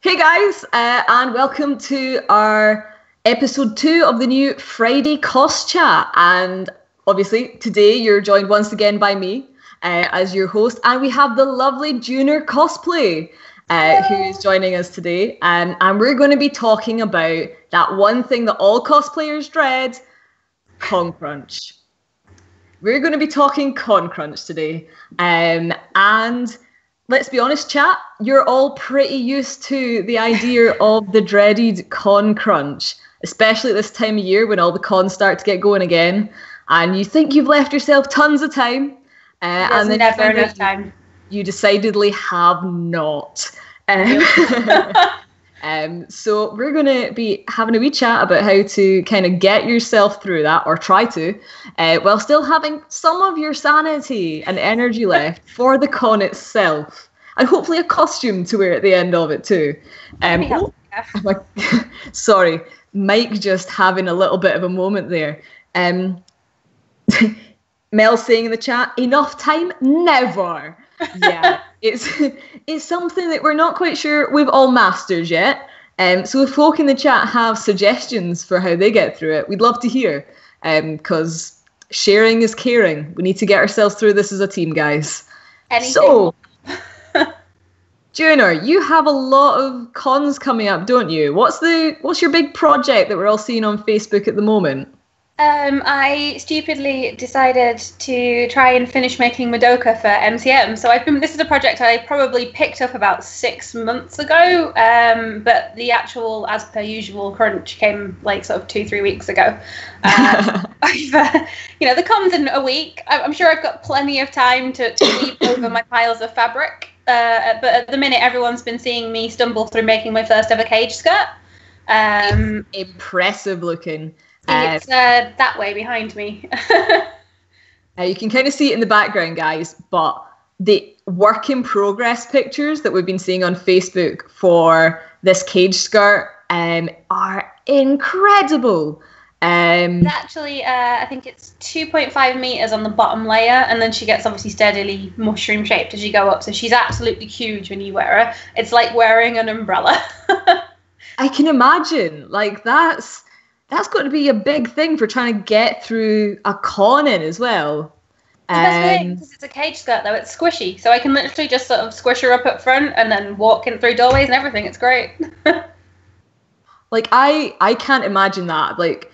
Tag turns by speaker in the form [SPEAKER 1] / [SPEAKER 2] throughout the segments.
[SPEAKER 1] Hey guys, and welcome to our episode 2 of the new Friday CosChat. And obviously today you're joined once again by me as your host, and we have the lovely Dewnor Cosplay who is joining us today. And we're going to be talking about that one thing that all cosplayers dread, con crunch. We're going to be talking con crunch today, and let's be honest, chat, you're all pretty used to the idea of the dreaded con crunch, especially at this time of year when all the cons start to get going again, and you think you've left yourself tons of time, and then
[SPEAKER 2] never enough time.
[SPEAKER 1] You decidedly have not. So we're going to be having a wee chat about how to kind of get yourself through that, or try to, while still having some of your sanity and energy left for the con itself, and hopefully a costume to wear at the end of it too. Sorry, Mike just having a little bit of a moment there. Mel saying in the chat, enough time? Never. Yeah, it's something that we're not quite sure we've all mastered yet. So if folk in the chat have suggestions for how they get through it, we'd love to hear. Because sharing is caring. We need to get ourselves through this as a team, guys.
[SPEAKER 2] Anything.
[SPEAKER 1] So, Dewnor, you have a lot of cons coming up, don't you? What's your big project that we're all seeing on Facebook at the moment?
[SPEAKER 2] I stupidly decided to try and finish making Madoka for MCM. So this is a project I probably picked up about 6 months ago, but the actual, as per usual, crunch came like sort of 2-3 weeks ago. The com's in a week. I'm sure I've got plenty of time to weave over my piles of fabric. But at the minute, everyone's been seeing me stumble through making my first ever cage skirt.
[SPEAKER 1] Impressive looking.
[SPEAKER 2] It's that way behind me.
[SPEAKER 1] You can kind of see it in the background, guys, but the work in progress pictures that we've been seeing on Facebook for this cage skirt are incredible.
[SPEAKER 2] Actually, I think it's 2.5 meters on the bottom layer, and then she gets obviously steadily mushroom shaped as you go up. So she's absolutely huge when you wear her. It's like wearing an umbrella.
[SPEAKER 1] I can imagine. Like that's got to be a big thing for trying to get through a con in as well.
[SPEAKER 2] The best thing, because it's a cage skirt though, it's squishy, so I can literally just sort of squish her up front and then walk in through doorways and everything. It's great.
[SPEAKER 1] Like I can't imagine that. Like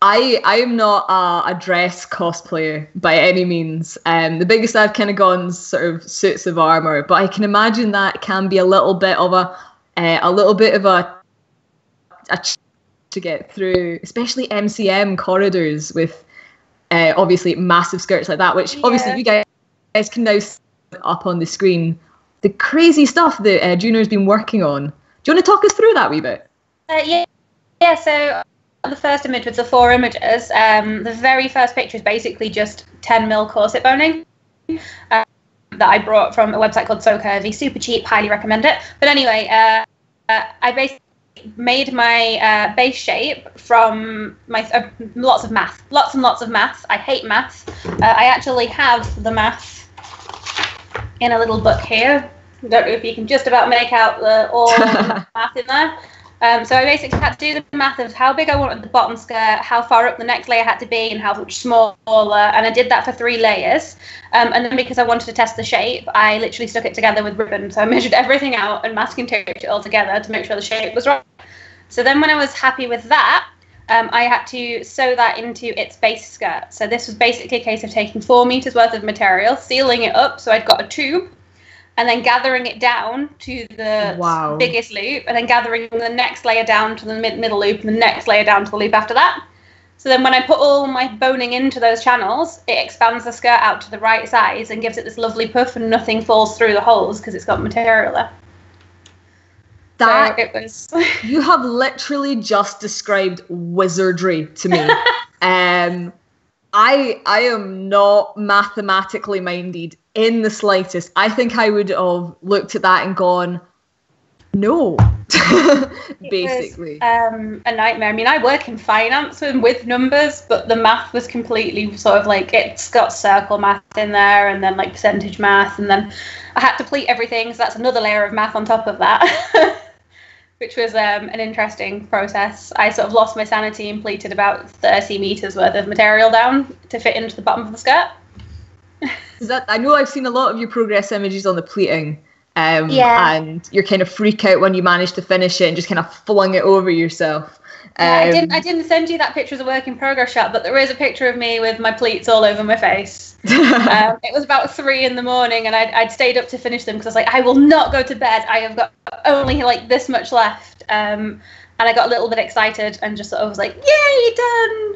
[SPEAKER 1] I am not a dress cosplayer by any means. The biggest I've kind of gone is sort of suits of armor, but I can imagine that can be a little bit of a to get through, especially MCM corridors with obviously massive skirts like that, which obviously you guys can now see up on the screen. The crazy stuff that Dewnor's been working on. Do you want to talk us through that wee bit?
[SPEAKER 2] Yeah. So the first image with the 4 images, the very first picture is basically just 10mm corset boning that I brought from a website called So Curvy. Super cheap, highly recommend it. But anyway, I basically made my base shape from my lots and lots of math. I hate math. I actually have the math in a little book here. I don't know if you can just about make out all the math in there. So I basically had to do the math of how big I wanted the bottom skirt, how far up the next layer had to be, and how much smaller, and I did that for 3 layers. And then because I wanted to test the shape, I literally stuck it together with ribbon. So I measured everything out and masking taped it all together to make sure the shape was right. So then when I was happy with that, I had to sew that into its base skirt. So this was basically a case of taking 4 meters worth of material, sealing it up so I'd got a tube, and then gathering it down to the biggest loop, and then gathering the next layer down to the middle loop, and the next layer down to the loop after that. So then when I put all my boning into those channels, it expands the skirt out to the right size and gives it this lovely puff, and nothing falls through the holes because it's got material there.
[SPEAKER 1] That
[SPEAKER 2] so it was.
[SPEAKER 1] You have literally just described wizardry to me. I am not mathematically minded in the slightest. I think I would have looked at that and gone, no. Basically.
[SPEAKER 2] It was, a nightmare. I mean, I work in finance and with numbers, but the math was completely sort of like, it's got circle math in there and then like percentage math, and then I had to pleat everything, so that's another layer of math on top of that. which was an interesting process. I sort of lost my sanity and pleated about 30 meters worth of material down to fit into the bottom of the skirt.
[SPEAKER 1] I know I've seen a lot of your progress images on the pleating,
[SPEAKER 2] Yeah.
[SPEAKER 1] and you're kind of freak out when you manage to finish it and just kind of flung it over yourself.
[SPEAKER 2] I didn't send you that picture as a work in progress shot, but there is a picture of me with my pleats all over my face. It was about 3 a.m, and I'd stayed up to finish them because I was like, I will not go to bed. I have got only like this much left. And I got a little bit excited and just sort of was like, yay, done.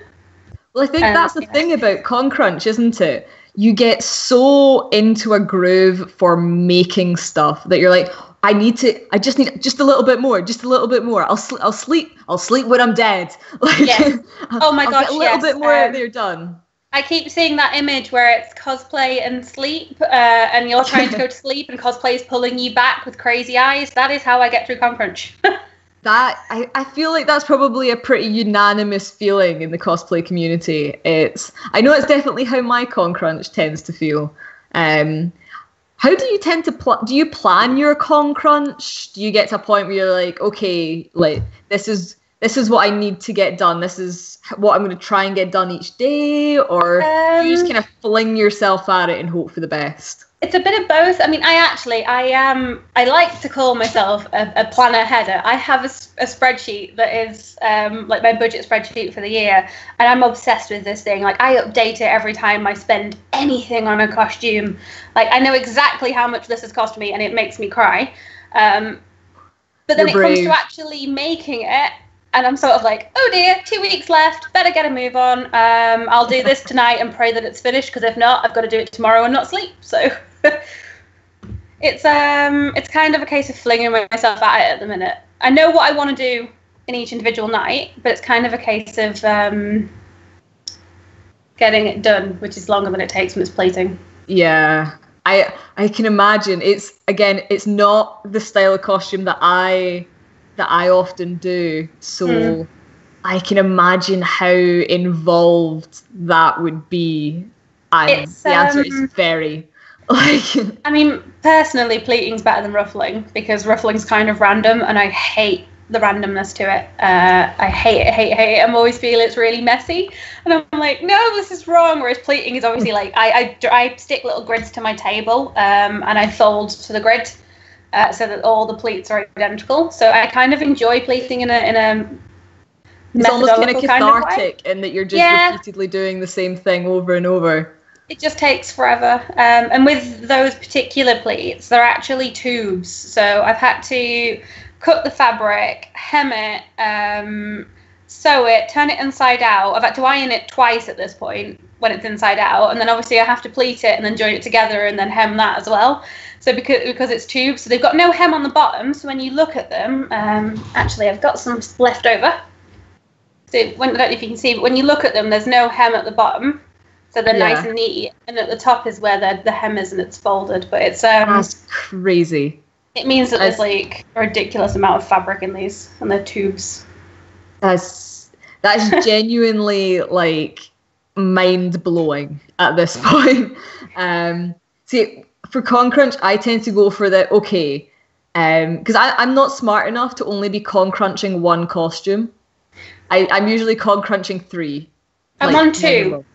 [SPEAKER 1] Well, I think that's the thing about Con Crunch, isn't it? You get so into a groove for making stuff that you're like, I just need just a little bit more, I'll sleep when I'm dead. Like,
[SPEAKER 2] yes. Oh my gosh,
[SPEAKER 1] get a little bit more out there done.
[SPEAKER 2] I keep seeing that image where it's cosplay and sleep, and you're trying to go to sleep and cosplay is pulling you back with crazy eyes. That is how I get through Con Crunch.
[SPEAKER 1] I feel like that's probably a pretty unanimous feeling in the cosplay community. I know it's definitely how my Con Crunch tends to feel. How do you tend to do you plan your Con Crunch? Do you get to a point where you're like, okay, like this is what I need to get done. This is what I'm going to try and get done each day, or do you just kind of fling yourself at it and hope for the best?
[SPEAKER 2] It's a bit of both. I mean, I like to call myself a planner header. I have a spreadsheet that is like my budget spreadsheet for the year, and I'm obsessed with this thing. Like, I update it every time I spend anything on a costume. Like, I know exactly how much this has cost me, and it makes me cry. But then it comes to actually making it, and I'm sort of like, oh dear, 2 weeks left, better get a move on. I'll do this tonight and pray that it's finished, because if not, I've got to do it tomorrow and not sleep. So it's kind of a case of flinging myself at it at the minute. I know what I want to do in each individual night, but it's kind of a case of getting it done, which is longer than it takes when it's plating.
[SPEAKER 1] Yeah, I can imagine. It's not the style of costume that I often do, so I can imagine how involved that would be. And the answer is very.
[SPEAKER 2] I mean, personally, pleating's better than ruffling, because ruffling's kind of random, and I hate the randomness to it. I hate it. I'm always feel it's really messy, and I'm like, no, this is wrong. Whereas pleating is obviously like, I stick little grids to my table, and I fold to the grid, so that all the pleats are identical. So I kind of enjoy pleating in a
[SPEAKER 1] it's almost kind of cathartic,
[SPEAKER 2] way.
[SPEAKER 1] In that you're just repeatedly doing the same thing over and over.
[SPEAKER 2] It just takes forever. And with those particular pleats, they're actually tubes. So I've had to cut the fabric, hem it, sew it, turn it inside out. I've had to iron it twice at this point when it's inside out. And then obviously I have to pleat it and then join it together and then hem that as well. So because it's tubes, so they've got no hem on the bottom. So when you look at them, actually I've got some left over. So I don't know if you can see, but when you look at them, there's no hem at the bottom. So they're nice and neat, and at the top is where the hem is, and it's folded. But it's
[SPEAKER 1] that's crazy.
[SPEAKER 2] It means that there's like a ridiculous amount of fabric in these, and they're tubes.
[SPEAKER 1] That's genuinely like mind blowing at this point. See, for Con Crunch, I tend to go for the because I'm not smart enough to only be Con Crunching one costume. I'm usually Con Crunching 3.
[SPEAKER 2] I'm on 2.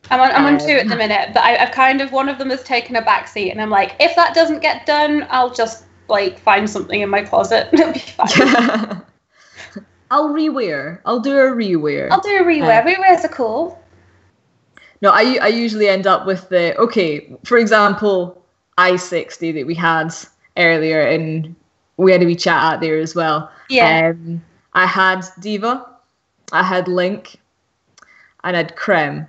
[SPEAKER 2] I'm on 2 at the minute, but I've kind of, one of them has taken a backseat, and I'm like, if that doesn't get done, I'll just like find something in my closet. It'll be fine.
[SPEAKER 1] I'll rewear. I'll do a rewear.
[SPEAKER 2] Rewears are cool.
[SPEAKER 1] No, I usually end up with for example, I-60 that we had earlier, and we had a wee chat out there as well.
[SPEAKER 2] Yeah.
[SPEAKER 1] I had Diva, I had Link, and I had Creme.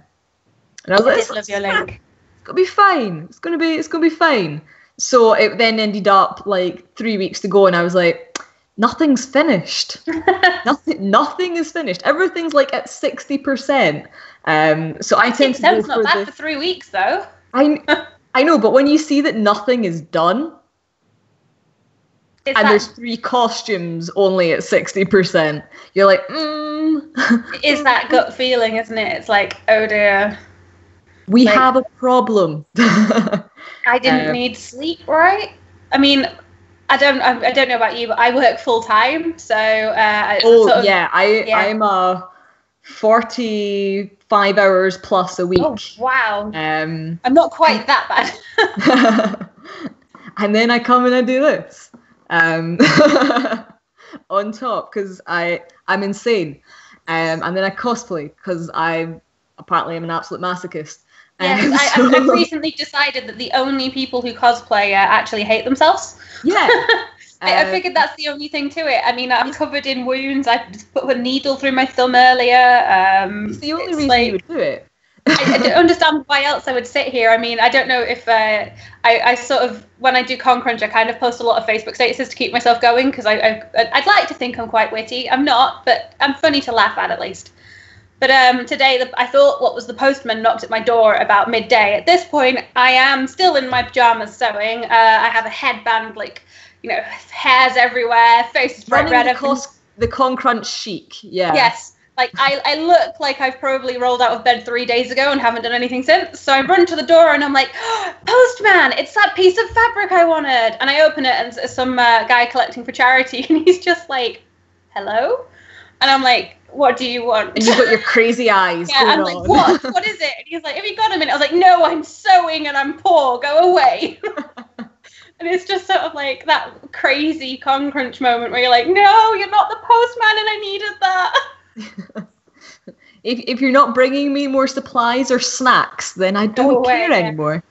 [SPEAKER 1] And I was like,
[SPEAKER 2] love your Link.
[SPEAKER 1] It's gonna be fine. It's gonna be fine. So it then ended up like 3 weeks to go, and I was like, nothing's finished. Nothing is finished. Everything's like at 60%. So I tend to go for
[SPEAKER 2] not bad for 3 weeks though.
[SPEAKER 1] I know, but when you see that nothing is done, there's 3 costumes only at 60%, you're like,
[SPEAKER 2] It is that gut feeling, isn't it? It's like, oh dear.
[SPEAKER 1] We have a problem.
[SPEAKER 2] I didn't need sleep, right? I mean, I don't know about you, but I work full time, so
[SPEAKER 1] I'm a 45 hours plus a week.
[SPEAKER 2] Oh wow! I'm not quite that bad.
[SPEAKER 1] And then I come and I do this on top because I'm insane, and then I cosplay because I apparently am an absolute masochist.
[SPEAKER 2] Yes, I've recently decided that the only people who cosplay actually hate themselves.
[SPEAKER 1] Yeah.
[SPEAKER 2] I figured that's the only thing to it. I mean, I'm covered in wounds. I just put a needle through my thumb earlier.
[SPEAKER 1] It's the only reason you would do it.
[SPEAKER 2] I don't understand why else I would sit here. I mean, I don't know if I sort of, when I do ConCrunch, I kind of post a lot of Facebook statuses to keep myself going because I'd like to think I'm quite witty. I'm not, but I'm funny to laugh at least. But today, I thought the postman knocked at my door about midday. At this point, I am still in my pajamas sewing. I have a headband, like, hairs everywhere, face is bright red.
[SPEAKER 1] The ConCrunch chic, yeah.
[SPEAKER 2] Yes, like I look like I've probably rolled out of bed 3 days ago and haven't done anything since. So I run to the door and I'm like, oh, postman, it's that piece of fabric I wanted. And I open it and it's some guy collecting for charity and he's just like, hello? And I'm like, what do you want?
[SPEAKER 1] And you've got your crazy eyes.
[SPEAKER 2] Yeah, I'm like, what? What is it? And he's like, have you got a minute? I was like, no, I'm sewing and I'm poor. Go away. And it's just sort of like that crazy ConCrunch moment where you're like, no, you're not the postman and I needed that.
[SPEAKER 1] If you're not bringing me more supplies or snacks, then I don't care anymore.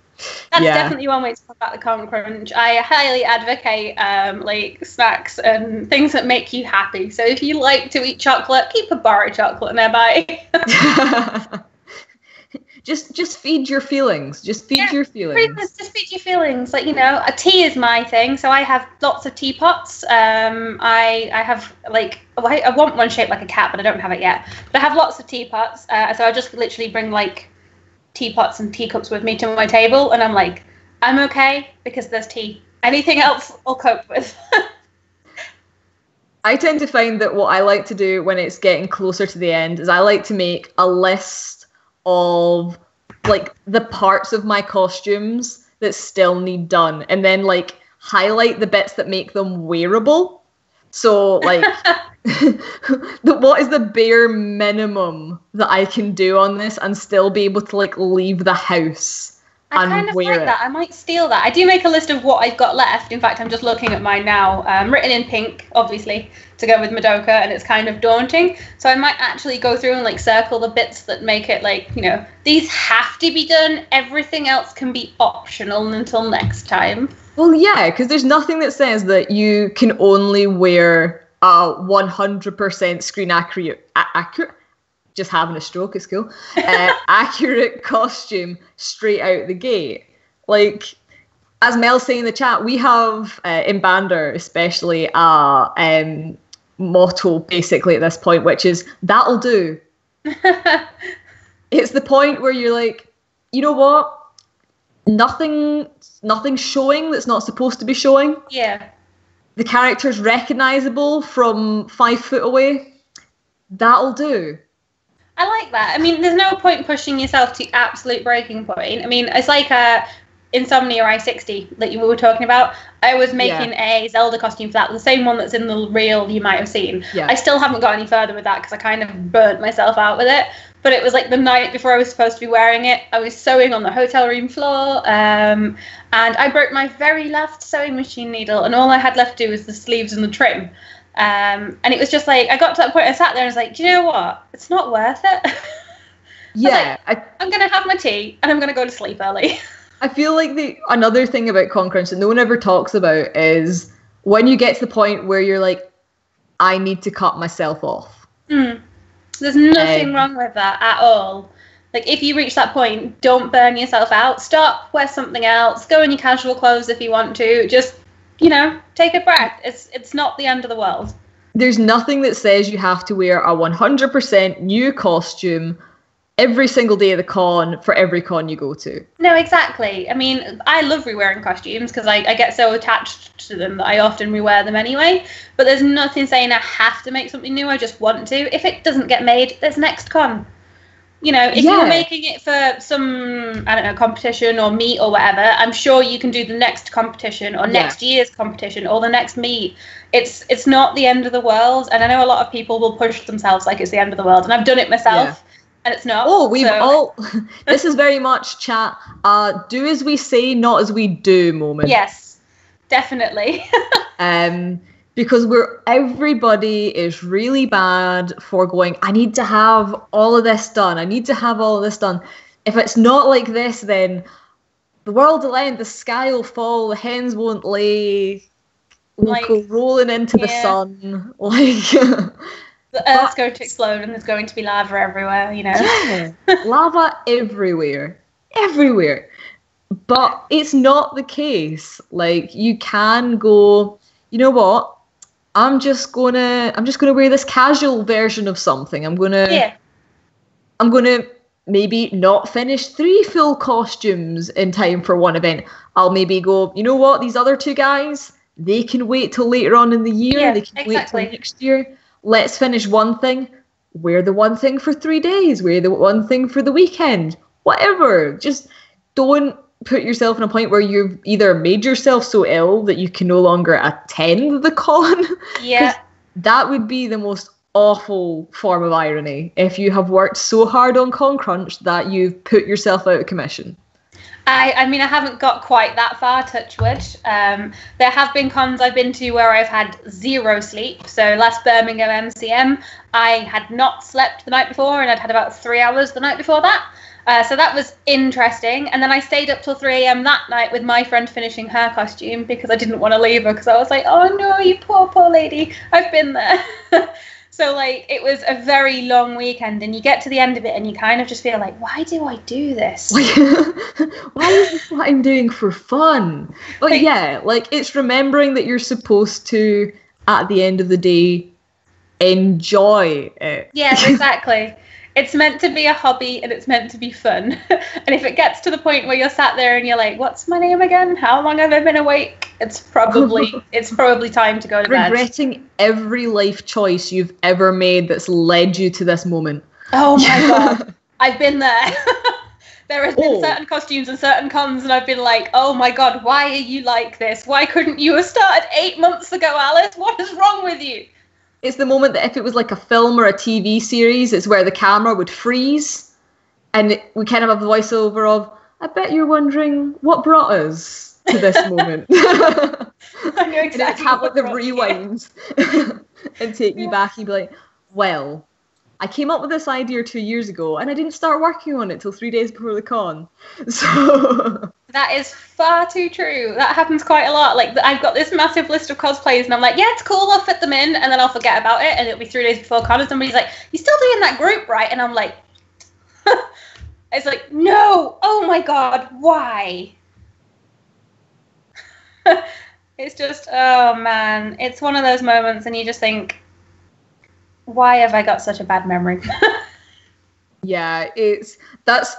[SPEAKER 2] That's definitely one way to talk about the ConCrunch. I highly advocate like snacks and things that make you happy. So if you like to eat chocolate, keep a bar of chocolate nearby.
[SPEAKER 1] Just feed your feelings. Just feed your feelings.
[SPEAKER 2] Pretty much just feed your feelings. Like, a tea is my thing. So I have lots of teapots. I have I want one shaped like a cat, but I don't have it yet. But I have lots of teapots. So I just literally bring like teapots and teacups with me to my table, and I'm like, I'm okay because there's tea. Anything else I'll cope with.
[SPEAKER 1] I tend to find that what I like to do when it's getting closer to the end is I like to make a list of like the parts of my costumes that still need done, and then like highlight the bits that make them wearable. So like what is the bare minimum that I can do on this and still be able to like leave the house and
[SPEAKER 2] I kind of
[SPEAKER 1] wear
[SPEAKER 2] like
[SPEAKER 1] it.
[SPEAKER 2] that. I might steal that. I do make a list of what I've got left. In fact, I'm just looking at mine now, written in pink, obviously, to go with Madoka, and it's kind of daunting. So I might actually go through and like circle the bits that make it like, these have to be done. Everything else can be optional until next time.
[SPEAKER 1] Well, yeah, because there's nothing that says that you can only wear a 100% screen accurate, just having a stroke at school, accurate costume straight out the gate. Like, as Mel's saying in the chat, we have, in Bander especially, a motto basically at this point, which is, that'll do. It's the point where you're like, you know what? Nothing's showing that's not supposed to be showing.
[SPEAKER 2] Yeah.
[SPEAKER 1] The character's recognizable from 5 foot away. That'll do.
[SPEAKER 2] I like that. I mean, there's no point pushing yourself to absolute breaking point. I mean, it's like Insomnia I-60 that you were talking about. I was making a Zelda costume for that, the same one that's in the reel you might have seen. Yeah. I still haven't got any further with that because I kind of burnt myself out with it. But it was like the night before I was supposed to be wearing it. I was sewing on the hotel room floor, and I broke my very last sewing machine needle, and all I had left to do was the sleeves and the trim. And it was just like, I got to that point, I sat there and was like, do you know what? It's not worth it.
[SPEAKER 1] Yeah.
[SPEAKER 2] I'm going to have my tea and I'm going to go to sleep early.
[SPEAKER 1] I feel like another thing about ConCrunch that no one ever talks about is when you get to the point where you're like, I need to cut myself off.
[SPEAKER 2] There's nothing wrong with that at all. Like, if you reach that point, don't burn yourself out. Stop, wear something else, go in your casual clothes if you want to. Just, take a breath. It's not the end of the world.
[SPEAKER 1] There's nothing that says you have to wear a 100% new costume every single day of the con for every con you go to.
[SPEAKER 2] No, exactly. I mean, I love rewearing costumes because I get so attached to them that I often rewear them anyway. But there's nothing saying I have to make something new. I just want to. If it doesn't get made, there's next con. You know, if you were making it for some, I don't know, competition or meet or whatever, I'm sure you can do the next competition or next year's competition or the next meet. It's not the end of the world. And I know a lot of people will push themselves like it's the end of the world. And I've done it myself and it's not.
[SPEAKER 1] Oh, we've all, this is very much chat, do as we say, not as we do moment.
[SPEAKER 2] Yes, definitely.
[SPEAKER 1] Because everybody is really bad for going, I need to have all of this done. I need to have all of this done. If it's not like this, then the world will end, the sky will fall, the hens won't lay, we'll go rolling into the sun.
[SPEAKER 2] The Earth's going to explode and there's going to be lava everywhere, you know.
[SPEAKER 1] Yeah, lava everywhere. Everywhere. But it's not the case. Like, you can go, you know what? I'm just gonna wear this casual version of something. I'm gonna maybe not finish 3 full costumes in time for one event. I'll maybe go, you know what, these other 2 guys, they can wait till later on in the year.
[SPEAKER 2] Yeah,
[SPEAKER 1] they can wait till next year. Let's finish one thing. Wear the one thing for 3 days. Wear the one thing for the weekend. Whatever. Just don't put yourself in a point where you've either made yourself so ill that you can no longer attend the con.
[SPEAKER 2] Yeah.
[SPEAKER 1] That would be the most awful form of irony if you have worked so hard on Con Crunch that you've put yourself out of commission.
[SPEAKER 2] I mean, I haven't got quite that far, touch wood. There have been cons I've been to where I've had 0 sleep. So last Birmingham MCM, I had not slept the night before and I'd had about 3 hours the night before that. So that was interesting. And then I stayed up till 3 a.m. that night with my friend finishing her costume because I didn't want to leave her because I was like, oh no, you poor lady. I've been there. So like it was a very long weekend and you get to the end of it and you kind of just feel like, why do I do this?
[SPEAKER 1] Why is this what I'm doing for fun? But it's remembering that you're supposed to, at the end of the day, enjoy it.
[SPEAKER 2] Yeah, exactly. It's meant to be a hobby and it's meant to be fun. And if it gets to the point where you're sat there and you're like, what's my name again? How long have I been awake? It's probably time to go to bed.
[SPEAKER 1] Regretting every life choice you've ever made that's led you to this moment.
[SPEAKER 2] Oh my God. I've been there. There has been certain costumes and certain cons and I've been like, oh my God, why are you like this? Why couldn't you have started 8 months ago, Alice? What is wrong with you?
[SPEAKER 1] It's the moment that if it was like a film or a TV series, it's where the camera would freeze and we kind of have the voiceover of, I bet you're wondering what brought us to this moment.
[SPEAKER 2] I know exactly.
[SPEAKER 1] And it's have like the rewind and take you back and be like, well, I came up with this idea 2 years ago and I didn't start working on it till 3 days before the con. So
[SPEAKER 2] that is far too true. That happens quite a lot. Like I've got this massive list of cosplays and I'm like, yeah, it's cool, I'll fit them in, and then I'll forget about it and it'll be 3 days before con and somebody's like, you're still doing that group, right? And I'm like, it's like, no, oh my God, why? It's just, oh man, it's one of those moments and you just think, why have I got such a bad memory?
[SPEAKER 1] Yeah, that's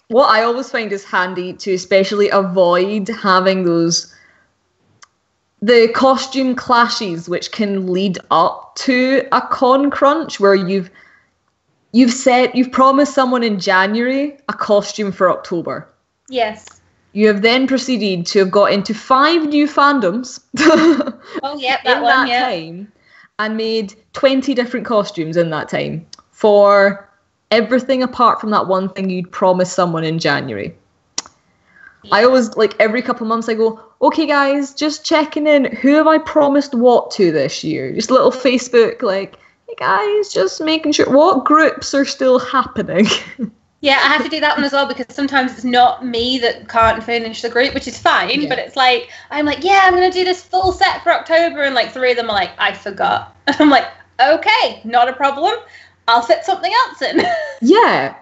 [SPEAKER 1] what I always find is handy to especially avoid having the costume clashes which can lead up to a con crunch where you've promised someone in January a costume for October.
[SPEAKER 2] Yes.
[SPEAKER 1] You have then proceeded to have got into 5 new fandoms.
[SPEAKER 2] Oh yeah, that
[SPEAKER 1] time. And made 20 different costumes in that time for everything apart from that one thing you'd promised someone in January. Yeah. I always, like, every couple of months I go, okay guys, just checking in, who have I promised what to this year? Just a little Facebook, like, hey guys, just making sure, what groups are still happening?
[SPEAKER 2] Yeah, I have to do that one as well because sometimes it's not me that can't finish the group, which is fine. Yeah. But it's like, I'm like, yeah, I'm going to do this full set for October. And like 3 of them are like, I forgot. And I'm like, okay, not a problem. I'll fit something else in. Yeah.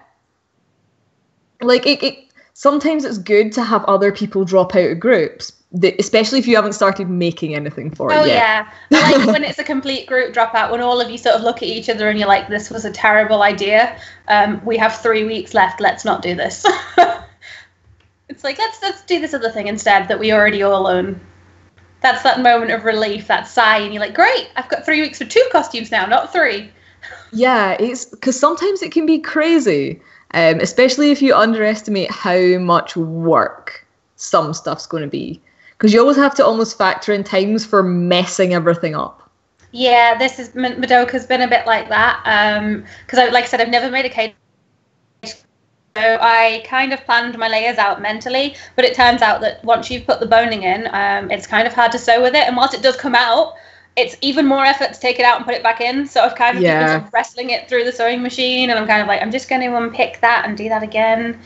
[SPEAKER 1] Like sometimes it's good to have other people drop out of groups, especially if you haven't started making anything for it yet.
[SPEAKER 2] Yeah. I like when it's a complete group dropout, when all of you sort of look at each other and you're like, this was a terrible idea. We have 3 weeks left. Let's not do this. It's like, let's do this other thing instead that we already all own. That's that moment of relief, that sigh. And you're like, great, I've got 3 weeks for 2 costumes now, not 3.
[SPEAKER 1] Yeah, it's because sometimes it can be crazy, especially if you underestimate how much work some stuff's going to be. Because you always have to almost factor in times for messing everything up.
[SPEAKER 2] Yeah, this is Madoka's been a bit like that. Because, like I said, I've never made a cage. So I kind of planned my layers out mentally, but it turns out that once you've put the boning in, it's kind of hard to sew with it. And whilst it does come out, it's even more effort to take it out and put it back in. So I've kind of been sort of wrestling it through the sewing machine, and I'm kind of like, I'm just going to unpick that and do that again.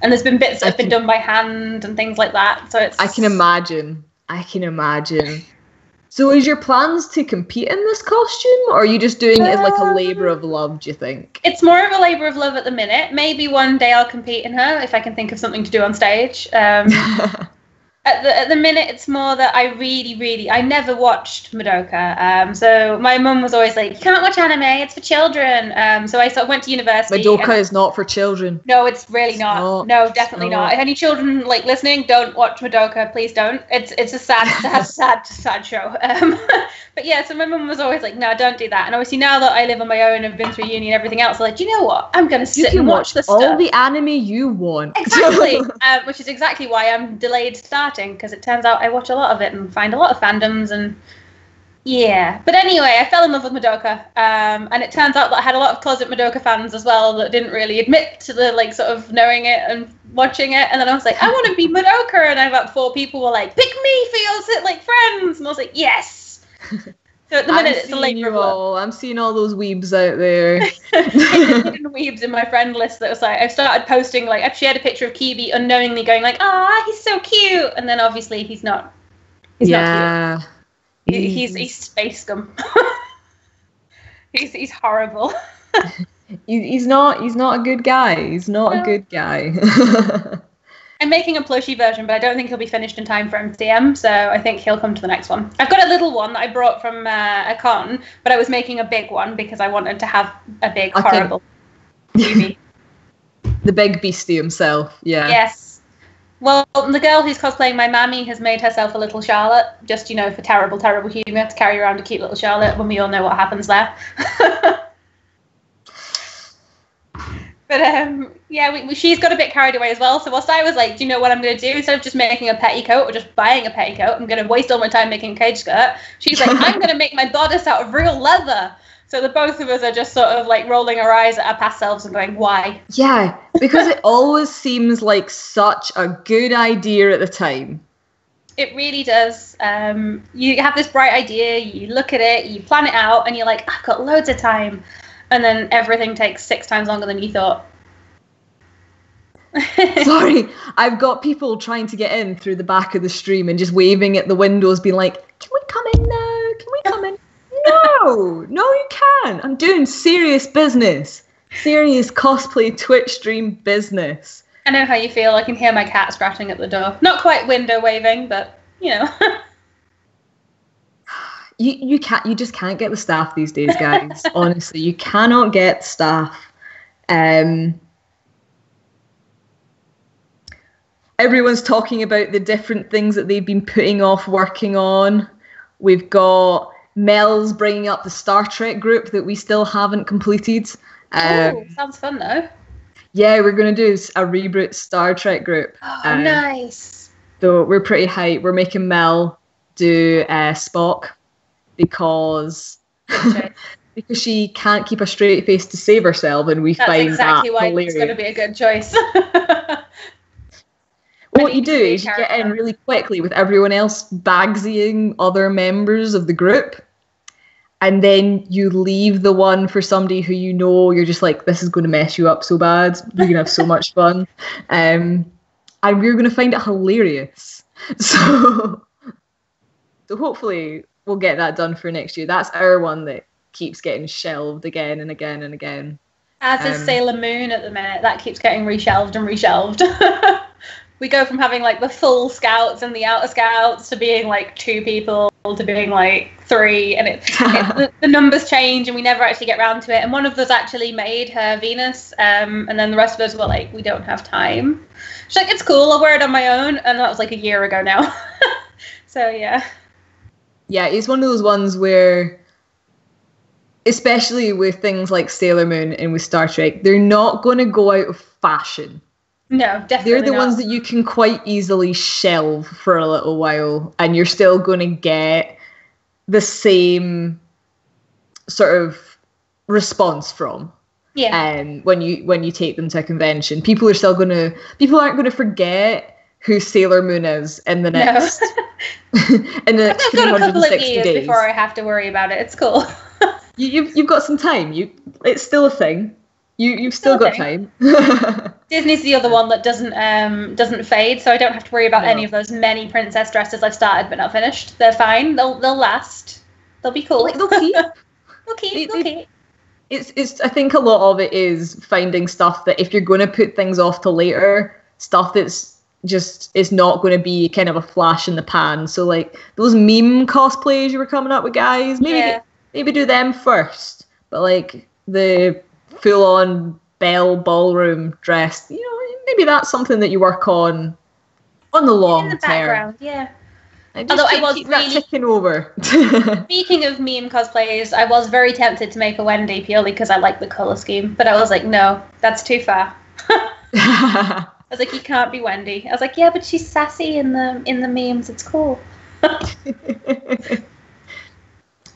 [SPEAKER 2] And there's been bits that have been done by hand and things like that. So it's.
[SPEAKER 1] I can imagine. So is your plans to compete in this costume, or are you just doing it as like a labour of love, do you think?
[SPEAKER 2] It's more of a labour of love at the minute. Maybe one day I'll compete in her if I can think of something to do on stage. At the minute, it's more that I never watched Madoka. So my mum was always like, you can't watch anime, it's for children. So I sort of went to university.
[SPEAKER 1] Madoka is not for children.
[SPEAKER 2] No, it's really not. No, definitely not. If any children like listening, don't watch Madoka, please don't. It's a sad show. But yeah, so my mum was always like, no, don't do that. And obviously now that I live on my own and have been through uni and everything else, I'm like, you know what? I'm going to sit and watch this stuff.
[SPEAKER 1] All the anime you want.
[SPEAKER 2] Exactly. Which is exactly why I'm delayed starting, because it turns out I watch a lot of it and find a lot of fandoms and yeah. But anyway, I fell in love with Madoka, and it turns out that I had a lot of closet Madoka fans as well that didn't really admit to the like sort of knowing it and watching it. And then I was like, I want to be Madoka, and I about 4 people were like, pick me for your like friends, and I was like, yes. So at the minute, it's a labour of love.
[SPEAKER 1] I'm seeing all those weebs out there.
[SPEAKER 2] Hidden weebs in my friend list that was like, I've started posting, like, I've shared a picture of Kibi unknowingly going like, he's so cute. And then obviously he's not. He's not cute. He's space scum. he's horrible.
[SPEAKER 1] he's not a good guy. He's not a good guy.
[SPEAKER 2] I'm making a plushie version, but I don't think he'll be finished in time for MCM, so I think he'll come to the next one. I've got a little one that I brought from a con, but I was making a big one because I wanted to have a big, horrible baby.
[SPEAKER 1] The big beastie himself, yeah.
[SPEAKER 2] Yes. Well, the girl who's cosplaying my mammy has made herself a little Charlotte, just, for terrible, terrible humour, to carry around a cute little Charlotte when we all know what happens there. But she's got a bit carried away as well. So whilst I was like, do you know what I'm going to do? Instead of just making a petticoat or just buying a petticoat, I'm going to waste all my time making a cage skirt. She's like, I'm going to make my bodice out of real leather. So the both of us are just sort of like rolling our eyes at our past selves and going, why?
[SPEAKER 1] Yeah, because it always seems like such a good idea at the time.
[SPEAKER 2] It really does. You have this bright idea, you look at it, you plan it out, and you're like, I've got loads of time. And then everything takes 6 times longer than you thought.
[SPEAKER 1] Sorry, I've got people trying to get in through the back of the stream and just waving at the windows, being like, can we come in now? Can we come in? No, you can't. I'm doing serious business. Serious cosplay Twitch stream business.
[SPEAKER 2] I know how you feel. I can hear my cat scratching at the door. Not quite window waving, but,
[SPEAKER 1] You just can't get the staff these days, guys. Honestly, you cannot get staff. Everyone's talking about the different things that they've been putting off working on. We've got Mel's bringing up the Star Trek group that we still haven't completed.
[SPEAKER 2] Sounds fun though.
[SPEAKER 1] Yeah, we're going to do a reboot Star Trek group.
[SPEAKER 2] Oh, nice.
[SPEAKER 1] So we're pretty hyped. We're making Mel do Spock. Because she can't keep a straight face to save herself, and
[SPEAKER 2] That's
[SPEAKER 1] find
[SPEAKER 2] exactly
[SPEAKER 1] that
[SPEAKER 2] why
[SPEAKER 1] hilarious.
[SPEAKER 2] It's going to be a good choice.
[SPEAKER 1] What you do is you get in really quickly with everyone else bagsying other members of the group, and then you leave the one for somebody who you're just like, this is going to mess you up so bad. You're going to have so much fun. And we're going to find it hilarious. So hopefully we'll get that done for next year. That's our one that keeps getting shelved again and again and again.
[SPEAKER 2] As is Sailor Moon at the minute. That keeps getting reshelved and reshelved. We go from having like the full scouts and the outer scouts to being like 2 people to being like 3, and the numbers change and we never actually get round to it. And one of us actually made her Venus, and then the rest of us were like, we don't have time. She's like, it's cool, I'll wear it on my own. And that was like a year ago now. So yeah.
[SPEAKER 1] Yeah, it's one of those ones where especially with things like Sailor Moon and with Star Trek, they're not going to go out of fashion.
[SPEAKER 2] No, definitely
[SPEAKER 1] They're the
[SPEAKER 2] not.
[SPEAKER 1] ones that you can quite easily shelve for a little while, and you're still going to get the same sort of response from.
[SPEAKER 2] Yeah.
[SPEAKER 1] When you take them to a convention, people aren't going to forget who Sailor Moon is in the next in the next
[SPEAKER 2] I've got a couple of
[SPEAKER 1] 360
[SPEAKER 2] years
[SPEAKER 1] days
[SPEAKER 2] before I have to worry about it. It's cool.
[SPEAKER 1] You've got some time. It's still a thing. You've still got time.
[SPEAKER 2] Disney's the other one that doesn't fade, so I don't have to worry about any of those many princess dresses I've started but not finished. They're fine. They'll last. They'll be cool.
[SPEAKER 1] They'll keep.
[SPEAKER 2] They'll keep.
[SPEAKER 1] It's. I think a lot of it is finding stuff that if you're going to put things off to later, stuff that's just is not going to be kind of a flash in the pan. So like those meme cosplays you were coming up with, guys. Maybe do them first. But like the full-on Belle ballroom dress, maybe that's something that you work on the long
[SPEAKER 2] in the
[SPEAKER 1] term.
[SPEAKER 2] Background, yeah.
[SPEAKER 1] Although I was really ticking over.
[SPEAKER 2] Speaking of meme cosplays, I was very tempted to make a Wendy purely because I like the color scheme, but I was like, no, that's too far. I was like, you can't be Wendy. I was like, yeah, but she's sassy in the memes. It's cool.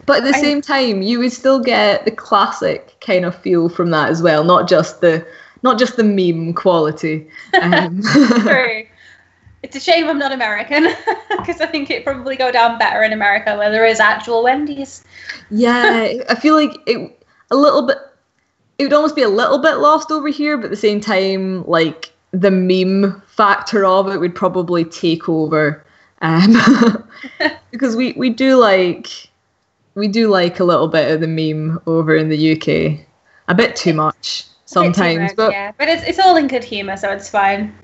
[SPEAKER 1] But at the same time, you would still get the classic kind of feel from that as well, not just the meme quality.
[SPEAKER 2] True. It's a shame I'm not American because I think it'd probably go down better in America where there is actual Wendy's.
[SPEAKER 1] Yeah, I feel like it would almost be a little bit lost over here, but at the same time, like the meme factor of it would probably take over, because we do like a little bit of the meme over in the UK, a bit too much sometimes, but
[SPEAKER 2] it's all in good humour, so it's fine.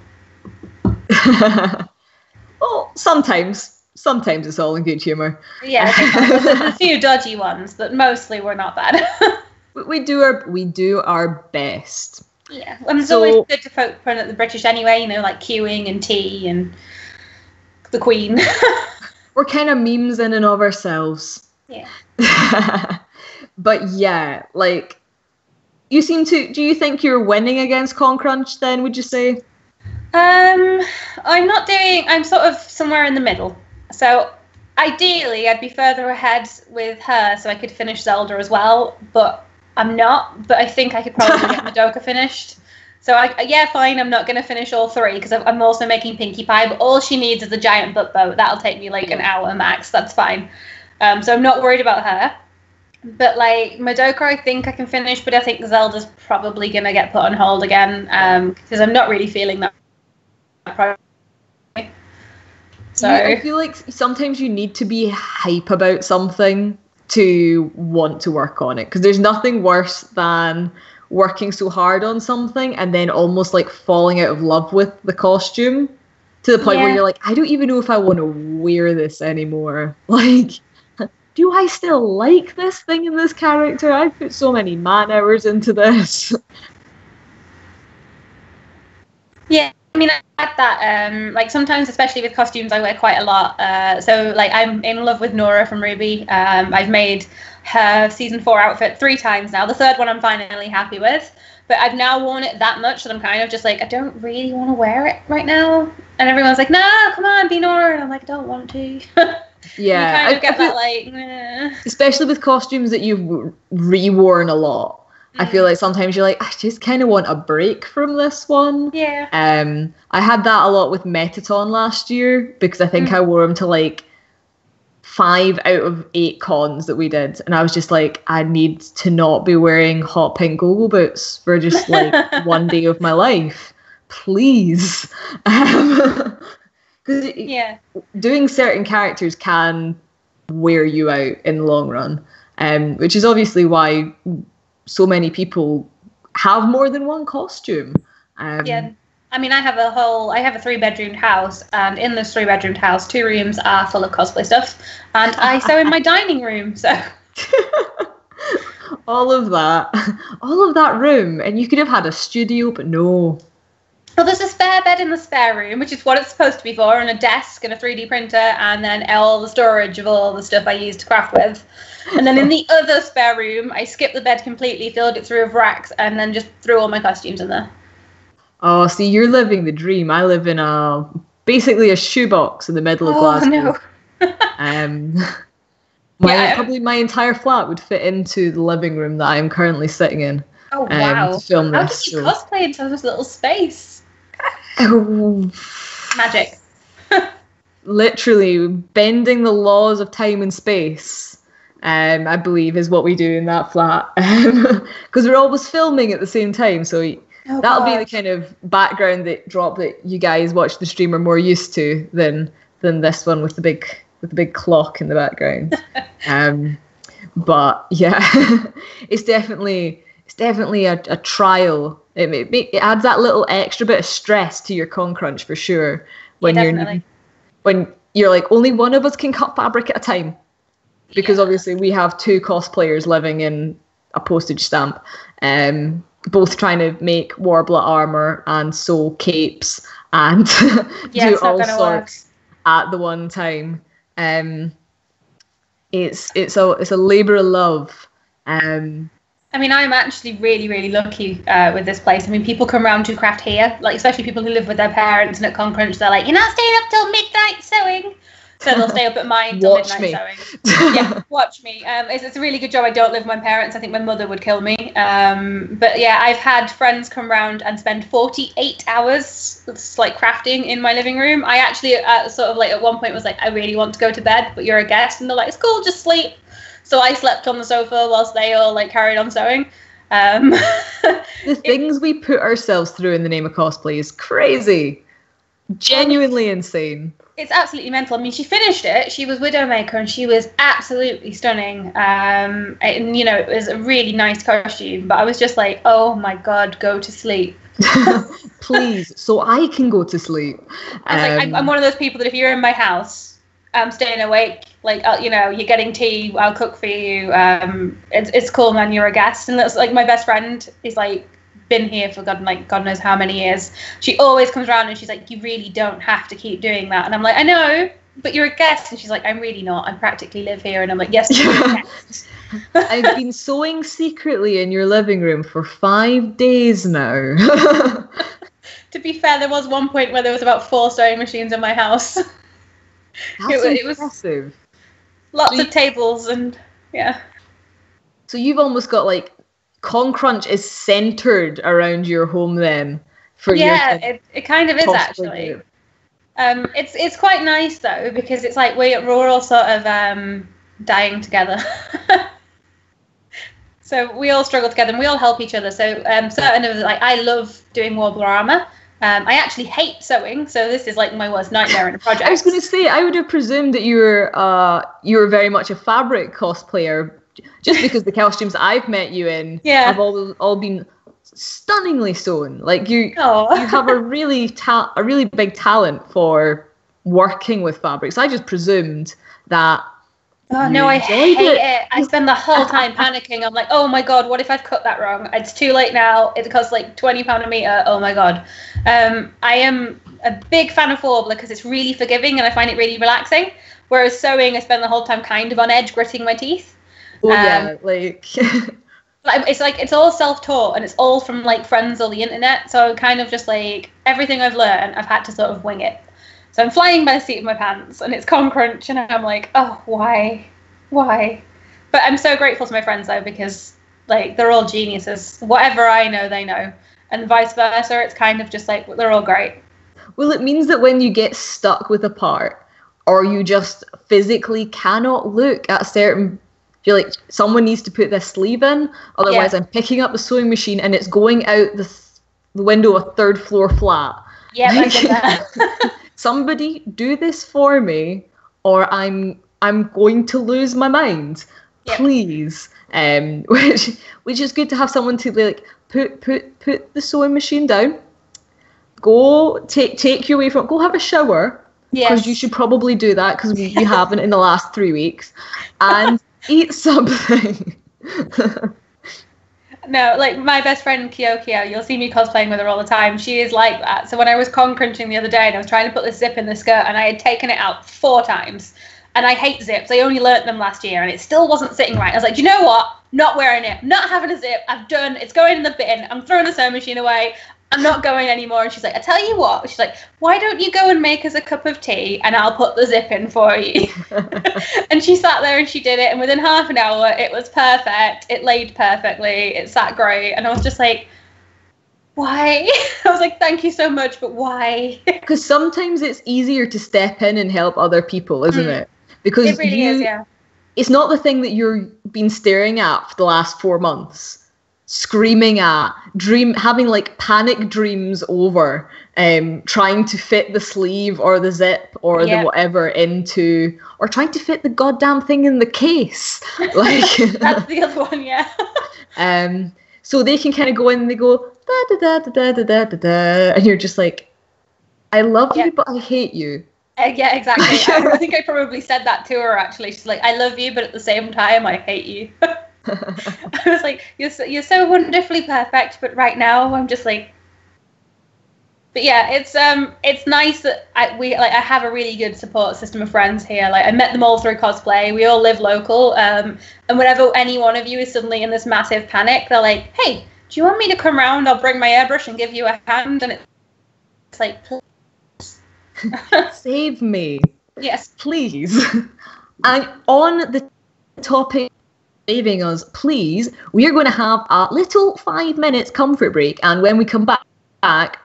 [SPEAKER 1] Well, sometimes it's all in good humour.
[SPEAKER 2] Yeah, there's a few dodgy ones, but mostly we're not bad.
[SPEAKER 1] we do our best.
[SPEAKER 2] Yeah, and it's always good to poke fun at the British anyway. Like queuing and tea and the Queen.
[SPEAKER 1] We're kind of memes in and of ourselves.
[SPEAKER 2] Yeah.
[SPEAKER 1] But yeah, like do you think you're winning against Concrunch then, would you say? I'm sort of somewhere in the middle. So ideally I'd be further ahead with her so I could finish Zelda as well, but I'm not. But I think I could probably get Madoka finished. So fine, I'm not going to finish all three because I'm also making Pinkie Pie, but all she needs is a giant butt boat. That'll take me like an hour max. That's fine. So I'm not worried about her. But like Madoka, I think I can finish, but I think Zelda's probably going to get put on hold again because I'm not really feeling that. So I feel like sometimes you need to be hype about something to want to work on it, because there's nothing worse than working so hard on something and then almost like falling out of love with the costume to the point where you're like, I don't even know if I want to wear this anymore. Like, do I still like this thing in this character? I put so many man hours into this.
[SPEAKER 2] Yeah. I mean, I get that. Like sometimes, especially with costumes, I wear quite a lot. So like I'm in love with Nora from Ruby. I've made her season 4 outfit 3 times now. The third one I'm finally happy with. But I've now worn it that much that I'm kind of just like, I don't really want to wear it right now. And everyone's like, no, come on, be Nora. And I'm like, I don't want to.
[SPEAKER 1] Yeah.
[SPEAKER 2] You kind of get that like...
[SPEAKER 1] Especially with costumes that you've reworn a lot. I feel like sometimes you're like, I just kind of want a break from this one.
[SPEAKER 2] Yeah.
[SPEAKER 1] I had that a lot with Metaton last year because I think I wore them to like 5 out of 8 cons that we did. And I was just like, I need to not be wearing hot pink go-go boots for just like one day of my life. Please. Because doing certain characters can wear you out in the long run, which is obviously why so many people have more than one costume.
[SPEAKER 2] Yeah, I mean, I have a 3-bedroomed house, and in this 3-bedroomed house, 2 rooms are full of cosplay stuff, and I sew in my dining room. So
[SPEAKER 1] all of that room, and you could have had a studio, but no.
[SPEAKER 2] Well, there's a spare bed in the spare room, which is what it's supposed to be for, and a desk and a 3D printer, and then all the storage of all the stuff I use to craft with. And then in the other spare room, I skipped the bed completely, filled it through with racks, and then just threw all my costumes in there.
[SPEAKER 1] Oh, see, you're living the dream. I live in basically a shoebox in the middle of Glasgow.
[SPEAKER 2] No.
[SPEAKER 1] Probably my entire flat would fit into the living room that I am currently sitting in.
[SPEAKER 2] Oh, wow.
[SPEAKER 1] To film
[SPEAKER 2] How
[SPEAKER 1] this.
[SPEAKER 2] did you cosplay in such a little space? Magic.
[SPEAKER 1] Literally bending the laws of time and space, I believe, is what we do in that flat. Because we're always filming at the same time, so that'll be the kind of background drop that you guys watch the stream are more used to than this one with the big clock in the background. But yeah, it's definitely a trial. It adds that little extra bit of stress to your con crunch for sure. When you're like, only one of us can cut fabric at a time, because obviously we have 2 cosplayers living in a postage stamp, both trying to make Warbler armor and sew capes and do all sorts at the one time. It's a labor of love.
[SPEAKER 2] I mean, I'm actually really, really lucky with this place. I mean, people come around to craft here, like especially people who live with their parents, and at con crunch they're like, you're not staying up till midnight sewing. So they'll stay up at mine till midnight sewing. Yeah, watch me. It's a really good job I don't live with my parents. I think my mother would kill me. But yeah, I've had friends come round and spend 48 hours like crafting in my living room. I actually sort of like at one point was like, I really want to go to bed, but you're a guest, and they're like, it's cool, just sleep. So I slept on the sofa whilst they all like carried on sewing.
[SPEAKER 1] The things we put ourselves through in the name of cosplay is crazy. Genuinely insane.
[SPEAKER 2] It's absolutely mental. I mean, she finished it. She was Widowmaker, and she was absolutely stunning. And it was a really nice costume. But I was just like, oh my god, go to sleep.
[SPEAKER 1] Please, so I can go to sleep.
[SPEAKER 2] I'm one of those people that if you're in my house, I'm staying awake. Like, you're getting tea. I'll cook for you. It's cool, man. You're a guest, and that's like my best friend is like been here for God knows how many years. She always comes around and she's like, you really don't have to keep doing that. And I'm like, I know, but you're a guest. And she's like, I'm really not. I practically live here. And I'm like, yes, you're a guest.
[SPEAKER 1] I've been sewing secretly in your living room for 5 days now.
[SPEAKER 2] To be fair, there was one point where there was about 4 sewing machines in my house.
[SPEAKER 1] It was impressive.
[SPEAKER 2] Lots of tables and yeah.
[SPEAKER 1] So you've almost got like con crunch is centered around your home then.
[SPEAKER 2] It kind of is actually. It's quite nice though, because it's like we're all sort of dying together. So we all struggle together and we all help each other. So certain of I love doing Warbler armor. I actually hate sewing, so this is like my worst nightmare in a project.
[SPEAKER 1] I was going to say, I would have presumed that you were very much a fabric cosplayer, just because the costumes I've met you in have all been stunningly sewn. Like you have a really big talent for working with fabrics. I just presumed that.
[SPEAKER 2] Oh no, I hate it. I spend the whole time panicking. I'm like, oh my god, what if I've cut that wrong? It's too late now. It costs like £20 a meter. Oh my god. I am a big fan of Warbler because it's really forgiving and I find it really relaxing. Whereas sewing, I spend the whole time kind of on edge, gritting my teeth.
[SPEAKER 1] Oh yeah, like.
[SPEAKER 2] It's all self-taught and it's all from like friends or the internet. So kind of just like everything I've learned, I've had to sort of wing it. So I'm flying by the seat of my pants and it's con crunch and I'm like, oh, why? But I'm so grateful to my friends though, because like they're all geniuses. Whatever I know, they know. And vice versa. It's kind of just like, they're all great.
[SPEAKER 1] Well, it means that when you get stuck with a part or you just physically cannot look at a certain, you're like, someone needs to put this sleeve in. Otherwise I'm picking up the sewing machine and it's going out the window of a 3rd floor flat.
[SPEAKER 2] Yeah, I did that.
[SPEAKER 1] Somebody do this for me or I'm going to lose my mind. Yep. Please. Which is good to have someone to like put the sewing machine down. Go take you away from it. Go have a shower. Because you should probably do that because you haven't in the last 3 weeks. And eat something.
[SPEAKER 2] No, like my best friend Kyokyo, you'll see me cosplaying with her all the time. She is like that. So when I was con crunching the other day and I was trying to put this zip in the skirt and I had taken it out 4 times. And I hate zips. I only learnt them last year and it still wasn't sitting right. I was like, you know what? Not wearing it. Not having a zip. I've done. It's going in the bin. I'm throwing the sewing machine away. I'm not going anymore. And she's like, I tell you what. She's like, why don't you go and make us a cup of tea and I'll put the zip in for you. And she sat there and she did it. And within half an hour, it was perfect. It laid perfectly. It sat great. And I was just like, why? I was like, thank you so much, but why?
[SPEAKER 1] Because sometimes it's easier to step in and help other people, isn't it? Because
[SPEAKER 2] it really is, yeah.
[SPEAKER 1] It's not the thing that you've been staring at for the last 4 months, screaming at, having like panic dreams over, trying to fit the sleeve or the zip or the whatever into, or trying to fit the goddamn thing in the case. Like
[SPEAKER 2] that's the other one, yeah.
[SPEAKER 1] So they can kind of go in and they go da da da da da da da da, and you're just like, I love you, but I hate you.
[SPEAKER 2] Yeah, exactly. I think I probably said that to her, actually. She's like, I love you, but at the same time, I hate you. I was like, you're so wonderfully perfect, but right now, I'm just like... But yeah, it's nice that I have a really good support system of friends here. Like, I met them all through cosplay. We all live local. And whenever any one of you is suddenly in this massive panic, they're like, hey, do you want me to come round? I'll bring my airbrush and give you a hand. And it's like...
[SPEAKER 1] Save me.
[SPEAKER 2] Yes.
[SPEAKER 1] Please. And on the topic of saving us, please, we are going to have a little 5 minutes comfort break. And when we come back,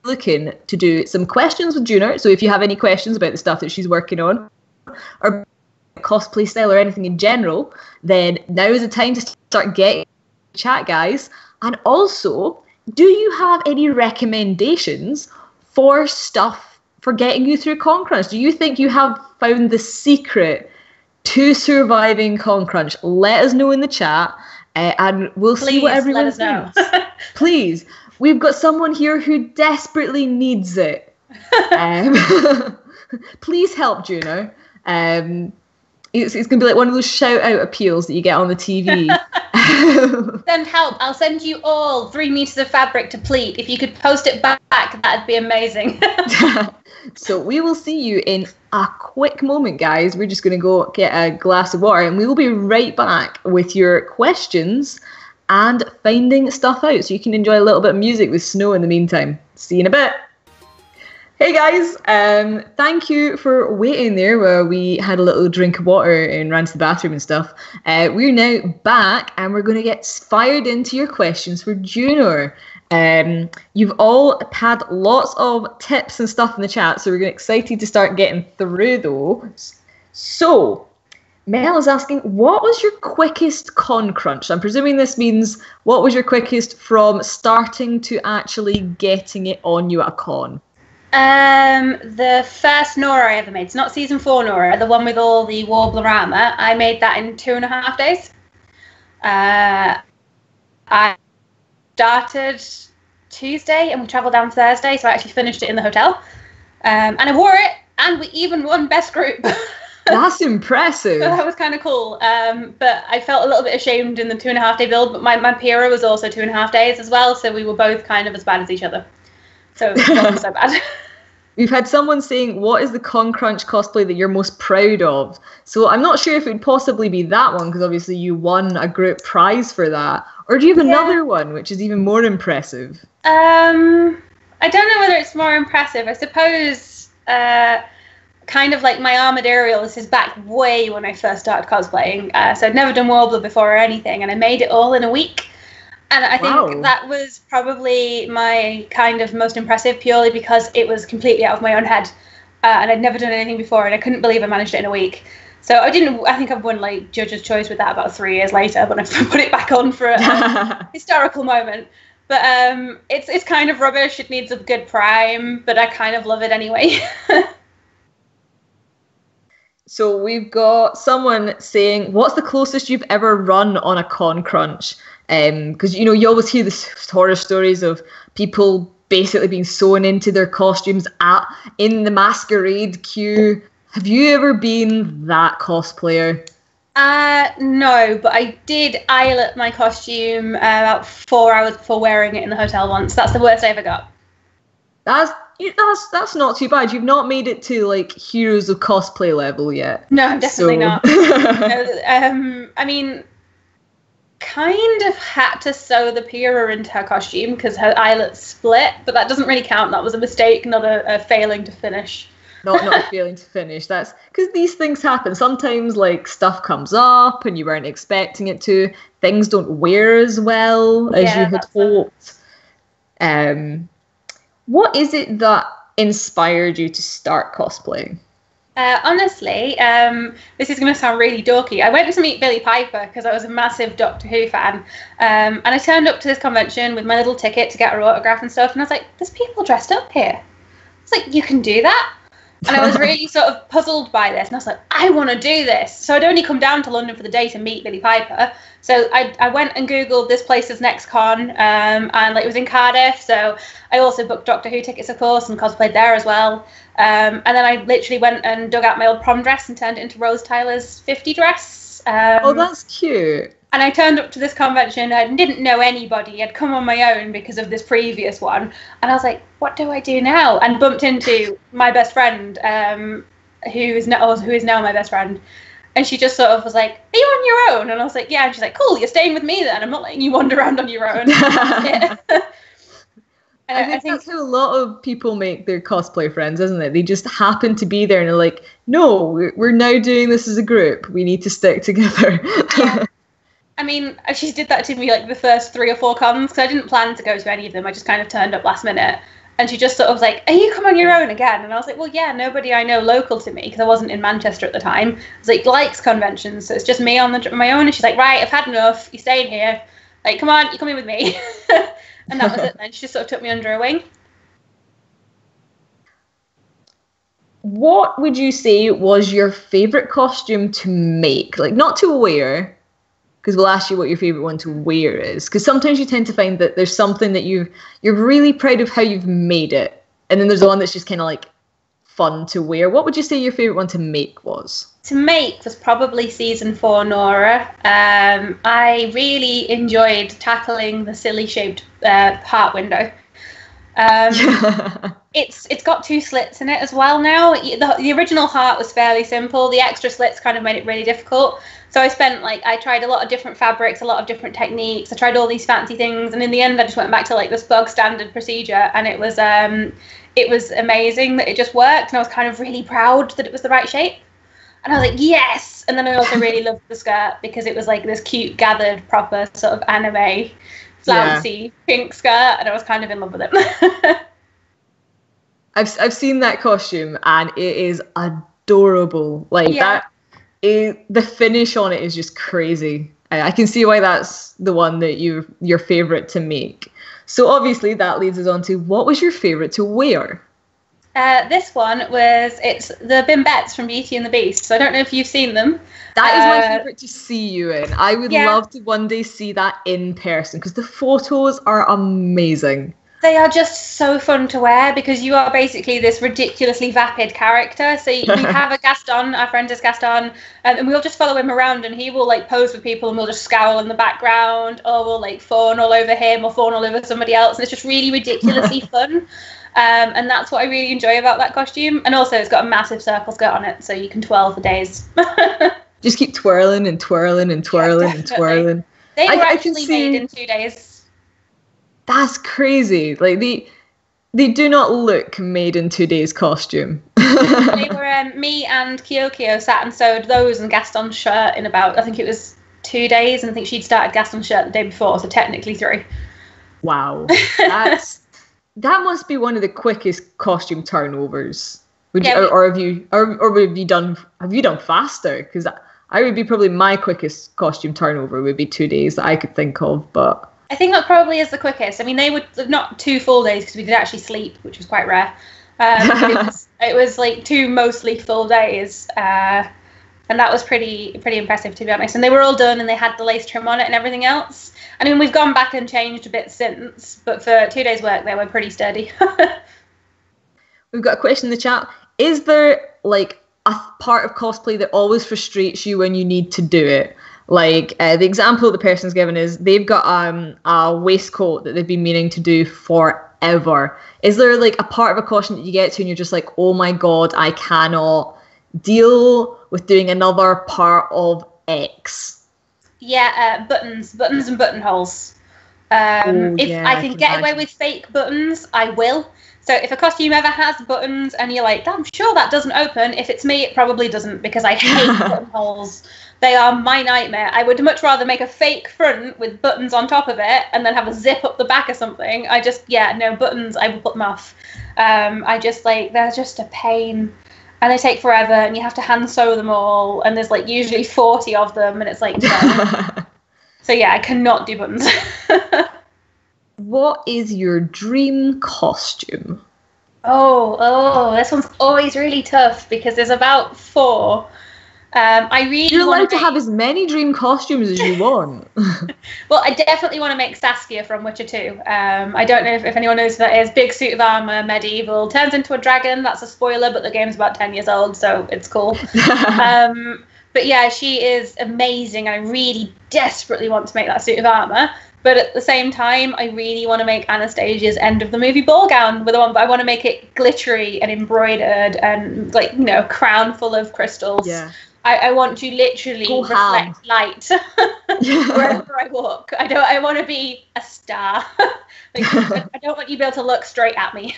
[SPEAKER 1] looking to do some questions with Dewnor. So if you have any questions about the stuff that she's working on, or cosplay style or anything in general, then now is the time to start getting chat, guys. And also, do you have any recommendations for stuff for getting you through con crunch? Do you think you have found the secret to surviving con crunch? Let us know in the chat, and we'll see what everyone thinks. Please, we've got someone here who desperately needs it. Please help, Juno. It's going to be like one of those shout-out appeals that you get on the TV.
[SPEAKER 2] Send help. I'll send you all 3 meters of fabric to pleat. If you could post it back, that'd be amazing.
[SPEAKER 1] So we will see you in a quick moment, guys. We're just going to go get a glass of water, and we will be right back with your questions and finding stuff out, so you can enjoy a little bit of music with Snow in the meantime. See you in a bit. Hey guys, thank you for waiting there while we had a little drink of water and ran to the bathroom and stuff. We're now back and we're going to get fired into your questions for Dewnor. You've all had lots of tips and stuff in the chat, so we're excited to start getting through those. So, Mel is asking, what was your quickest con crunch? I'm presuming this means what was your quickest from starting to actually getting it on you at a con?
[SPEAKER 2] The first Nora I ever made, it's not season 4 Nora, the one with all the Warbler armor, I made that in 2.5 days. I started Tuesday and we travelled down Thursday, so I actually finished it in the hotel. And I wore it, and we even won best group.
[SPEAKER 1] That's impressive.
[SPEAKER 2] So that was kind of cool. But I felt a little bit ashamed in the 2.5 day build, but my Pira was also 2.5 days as well, so we were both kind of as bad as each other. So it wasn't so bad.
[SPEAKER 1] We've had someone saying, what is the Con Crunch cosplay that you're most proud of? So I'm not sure if it would possibly be that one, because obviously you won a group prize for that. Or do you have another one, which is even more impressive?
[SPEAKER 2] I don't know whether it's more impressive. I suppose kind of like my Armored Aerial. This is back way when I first started cosplaying. So I'd never done Warbler before or anything, and I made it all in a week. And I think that was probably my kind of most impressive, purely because it was completely out of my own head. And I'd never done anything before, and I couldn't believe I managed it in a week. So I think I've won like Judge's Choice with that about 3 years later when I put it back on for a historical moment. But it's kind of rubbish. It needs a good prime, but I kind of love it anyway.
[SPEAKER 1] So we've got someone saying, what's the closest you've ever run on a Con Crunch? Because, you know, you always hear the horror stories of people basically being sewn into their costumes in the masquerade queue. Have you ever been that cosplayer?
[SPEAKER 2] No, but I did eyelet my costume about 4 hours before wearing it in the hotel once. That's the worst I ever got.
[SPEAKER 1] That's not too bad. You've not made it to like Heroes of Cosplay level yet.
[SPEAKER 2] No, definitely not. No, I mean, kind of had to sew the Pira into her costume because her eyelet split, but that doesn't really count. That was a mistake, not a failing to finish.
[SPEAKER 1] Not failing to finish. That's because these things happen. Sometimes like stuff comes up and you weren't expecting it to. Things don't wear as well as you had hoped. What is it that inspired you to start cosplaying?
[SPEAKER 2] Honestly, this is going to sound really dorky. I went to meet Billie Piper because I was a massive Doctor Who fan. And I turned up to this convention with my little ticket to get her autograph and stuff. And I was like, there's people dressed up here. It's like, you can do that? And I was really sort of puzzled by this. And I was like, I want to do this. So I'd only come down to London for the day to meet Billie Piper. So I went and Googled this place's next con. And like, it was in Cardiff. So I also booked Doctor Who tickets, of course, and cosplayed there as well. And then I literally went and dug out my old prom dress and turned it into Rose Tyler's 50 dress.
[SPEAKER 1] Oh, that's cute.
[SPEAKER 2] And I turned up to this convention. I didn't know anybody. I'd come on my own because of this previous one. And I was like, what do I do now? And bumped into my best friend, who is now my best friend. And she just sort of was like, are you on your own? And I was like, yeah. And she's like, cool, you're staying with me then. I'm not letting you wander around on your own.
[SPEAKER 1] And I think that's how a lot of people make their cosplay friends, isn't it? They just happen to be there and they're like, no, we're now doing this as a group. We need to stick together.
[SPEAKER 2] Yeah. I mean, she did that to me like the first 3 or 4 cons because I didn't plan to go to any of them. I just kind of turned up last minute. And she just sort of was like, are you come on your own again? And I was like, well, yeah, nobody I know local to me because I wasn't in Manchester at the time. I was like, likes conventions. So it's just me on my own. And she's like, right, I've had enough. You're staying here. Like, come on, you come in with me. And that was it then. She just sort of took me under her wing.
[SPEAKER 1] What would you say was your favourite costume to make? Like, not to wear, because we'll ask you what your favourite one to wear is. Because sometimes you tend to find that there's something that you're really proud of how you've made it. And then there's the one that's just kind of like fun to wear. What would you say your favourite one to make was?
[SPEAKER 2] To make was probably season 4 Nora. I really enjoyed tackling the silly shaped heart window. It's got 2 slits in it as well now. The original heart was fairly simple. The extra slits kind of made it really difficult. So I tried a lot of different fabrics, a lot of different techniques. I tried all these fancy things, and in the end, I just went back to like this bog standard procedure, and it was amazing that it just worked, and I was kind of really proud that it was the right shape. And I was like, yes! And then I also really loved the skirt because it was like this cute, gathered, proper sort of anime, flouncy pink skirt, and I was kind of in love with it.
[SPEAKER 1] I've seen that costume, and it is adorable. Like that. The finish on it is just crazy. I can see why that's the one that your favourite to make. So obviously that leads us on to what was your favourite to wear?
[SPEAKER 2] This one it's the Bimbettes from Beauty and the Beast. So I don't know if you've seen them.
[SPEAKER 1] That is my favourite to see you in. I would love to one day see that in person because the photos are amazing.
[SPEAKER 2] They are just so fun to wear because you are basically this ridiculously vapid character. So we have a Gaston, our friend is Gaston, and we'll just follow him around and he will like pose with people and we'll just scowl in the background, or we'll like fawn all over him or fawn all over somebody else. And it's just really ridiculously fun. And that's what I really enjoy about that costume. And also it's got a massive circle skirt on it, so you can twirl for days.
[SPEAKER 1] Just keep twirling and twirling and twirling and twirling.
[SPEAKER 2] They were actually made in 2 days.
[SPEAKER 1] That's crazy. Like they do not look made in 2 days costume.
[SPEAKER 2] They were me and Kyokyo sat and sewed those and Gaston's shirt in about, I think it was 2 days, and I think she'd started Gaston's shirt the day before, so technically 3.
[SPEAKER 1] Wow. That must be one of the quickest costume turnovers. Have you done faster? Because I would be probably my quickest costume turnover would be 2 days that I could think of, but
[SPEAKER 2] I think that probably is the quickest. I mean, they would not 2 full days because we did actually sleep, which was quite rare. It was like 2 mostly full days, and that was pretty impressive, to be honest. And they were all done, and they had the lace trim on it and everything else. I mean, we've gone back and changed a bit since, but for 2 days' work, they were pretty sturdy.
[SPEAKER 1] We've got a question in the chat. Is there like a part of cosplay that always frustrates you when you need to do it? Like, the example the person's given is they've got a waistcoat that they've been meaning to do forever. Is there like a part of a costume that you get to and you're just like, oh my God, I cannot deal with doing another part of X?
[SPEAKER 2] Yeah, buttons and buttonholes. If I can get away with fake buttons, I will. So if a costume ever has buttons and you're like, I'm sure that doesn't open, if it's me, it probably doesn't, because I hate buttonholes. They are my nightmare. I would much rather make a fake front with buttons on top of it and then have a zip up the back or something. Buttons, I will put them off. They're just a pain. And they take forever, and you have to hand sew them all, and there's like usually 40 of them, and it's like, no. So yeah, I cannot do buttons.
[SPEAKER 1] What is your dream costume?
[SPEAKER 2] Oh, this one's always really tough because there's about 4. You're
[SPEAKER 1] allowed to have as many dream costumes as you want.
[SPEAKER 2] Well, I definitely want to make Saskia from Witcher 2. I don't know if anyone knows who that is. Big suit of armor, medieval, turns into a dragon. That's a spoiler, but the game's about 10 years old, so it's cool. But yeah, she is amazing. I really desperately want to make that suit of armor. But at the same time, I really want to make Anastasia's end of the movie ball gown with the one, but I want to make it glittery and embroidered and crown full of crystals. Yeah. I want to literally reflect light wherever I walk. I want to be a star. I don't want you to be able to look straight at me.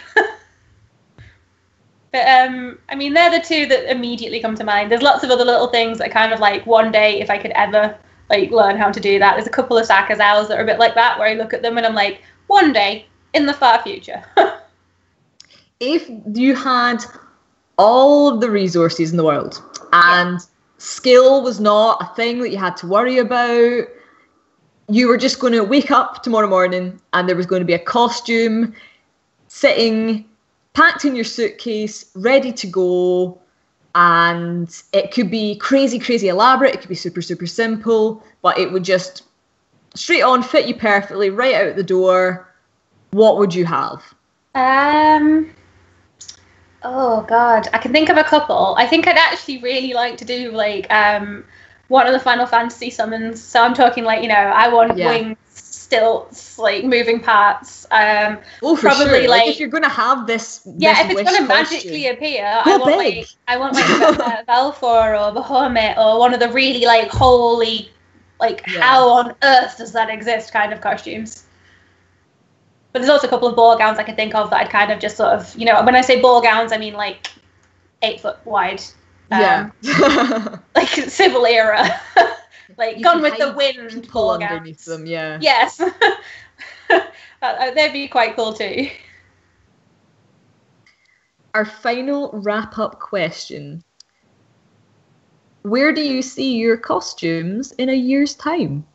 [SPEAKER 2] But they're the 2 that immediately come to mind. There's lots of other little things that kind of like one day if I could ever learn how to do that. There's a couple of Sakazawas that are a bit like that where I look at them and I'm like, one day in the far future.
[SPEAKER 1] If you had all of the resources in the world and skill was not a thing that you had to worry about, you were just going to wake up tomorrow morning and there was going to be a costume sitting packed in your suitcase ready to go, and it could be crazy elaborate, it could be super simple, but it would just straight on fit you perfectly right out the door. What would you have?
[SPEAKER 2] Oh God, I can think of a couple. I think I'd actually really like to do one of the Final Fantasy summons. So I'm talking I want wings, stilts, moving parts.
[SPEAKER 1] For sure. If you're going to have this
[SPEAKER 2] if it's going to magically appear, I want Valfor or Bahamut or one of the really holy, how on earth does that exist kind of costumes. But there's also a couple of ball gowns I can think of that I'd kind of just sort of, when I say ball gowns, I mean 8 foot wide. Civil era. Gone with the Wind ball gowns.
[SPEAKER 1] Underneath them, yeah.
[SPEAKER 2] Yes. They'd be quite cool too.
[SPEAKER 1] Our final wrap-up question. Where do you see your costumes in a year's time?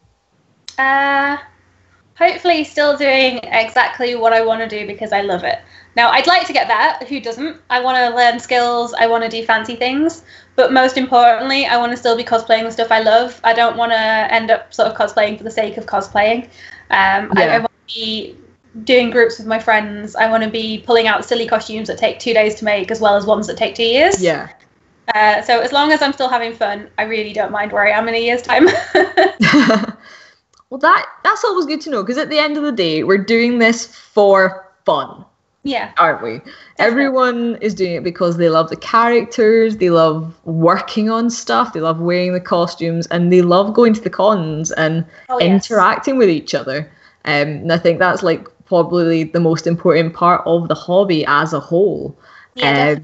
[SPEAKER 2] Hopefully still doing exactly what I want to do because I love it. Now, I'd like to get that. Who doesn't? I want to learn skills. I want to do fancy things. But most importantly, I want to still be cosplaying the stuff I love. I don't want to end up sort of cosplaying for the sake of cosplaying. I want to be doing groups with my friends. I want to be pulling out silly costumes that take 2 days to make as well as ones that take 2 years.
[SPEAKER 1] Yeah.
[SPEAKER 2] So as long as I'm still having fun, I really don't mind where I am in a year's time.
[SPEAKER 1] Well, that's always good to know, because at the end of the day, we're doing this for fun.
[SPEAKER 2] Yeah.
[SPEAKER 1] Aren't we? Definitely. Everyone is doing it because they love the characters, they love working on stuff, they love wearing the costumes, and they love going to the cons and interacting with each other. And I think that's probably the most important part of the hobby as a whole.
[SPEAKER 2] Yeah,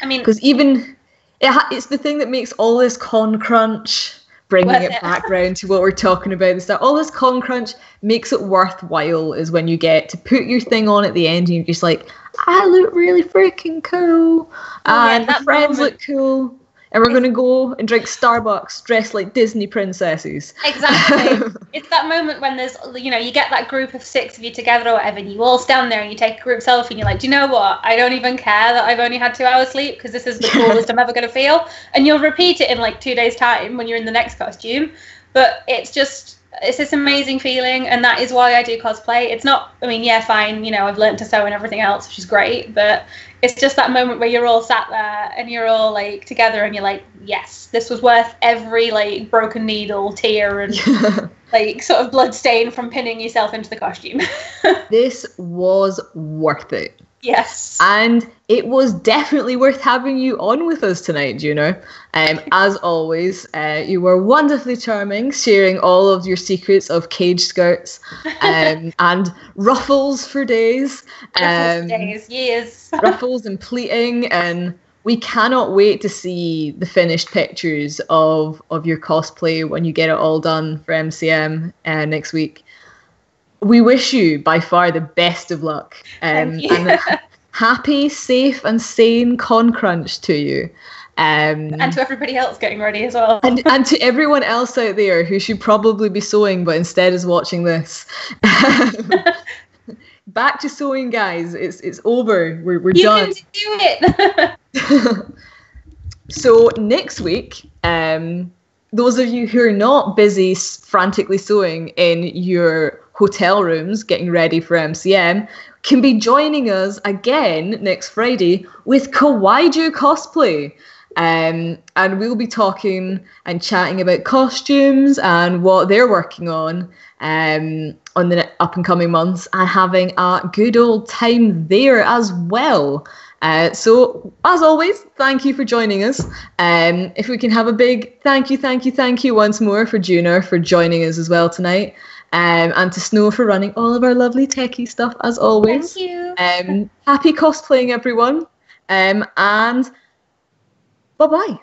[SPEAKER 1] because even it's the thing that makes all this con crunch, bringing it back round to what we're talking about and stuff, all this con crunch makes it worthwhile is when you get to put your thing on at the end and you're just like, I look really freaking cool, and my friends look cool, and we're going to go and drink Starbucks dressed like Disney princesses.
[SPEAKER 2] Exactly. It's that moment when there's, you get that group of 6 of you together or whatever, and you all stand there and you take a group selfie and you're like, do you know what? I don't even care that I've only had 2 hours sleep because this is the coolest I'm ever going to feel. And you'll repeat it in 2 days' time when you're in the next costume. But it's just, it's this amazing feeling, and that is why I do cosplay. It's not, I mean, yeah, fine, you know, I've learned to sew and everything else, which is great, but it's just that moment where you're all sat there and you're all like together and you're like, yes, this was worth every like broken needle, tear, and like sort of blood stain from pinning yourself into the costume.
[SPEAKER 1] This was worth it.
[SPEAKER 2] Yes.
[SPEAKER 1] And it was definitely worth having you on with us tonight, Dewnor. As always, you were wonderfully charming, sharing all of your secrets of cage skirts and ruffles for days.
[SPEAKER 2] Ruffles for days, years.
[SPEAKER 1] Ruffles and pleating, and we cannot wait to see the finished pictures of your cosplay when you get it all done for MCM next week. We wish you by far the best of luck. And happy, safe and sane con crunch to you.
[SPEAKER 2] And to everybody else getting ready as well.
[SPEAKER 1] And to everyone else out there who should probably be sewing but instead is watching this. Back to sewing, guys. It's over. We're done.
[SPEAKER 2] You can do it.
[SPEAKER 1] So next week, those of you who are not busy frantically sewing in your hotel rooms getting ready for MCM can be joining us again next Friday with Kawaii Cosplay. And we'll be talking and chatting about costumes and what they're working on the up and coming months, and having a good old time there as well. So as always, thank you for joining us. If we can have a big thank you once more for Dewnor for joining us as well tonight. And to Snow for running all of our lovely techie stuff as always.
[SPEAKER 2] Thank you.
[SPEAKER 1] Happy cosplaying, everyone. And bye-bye.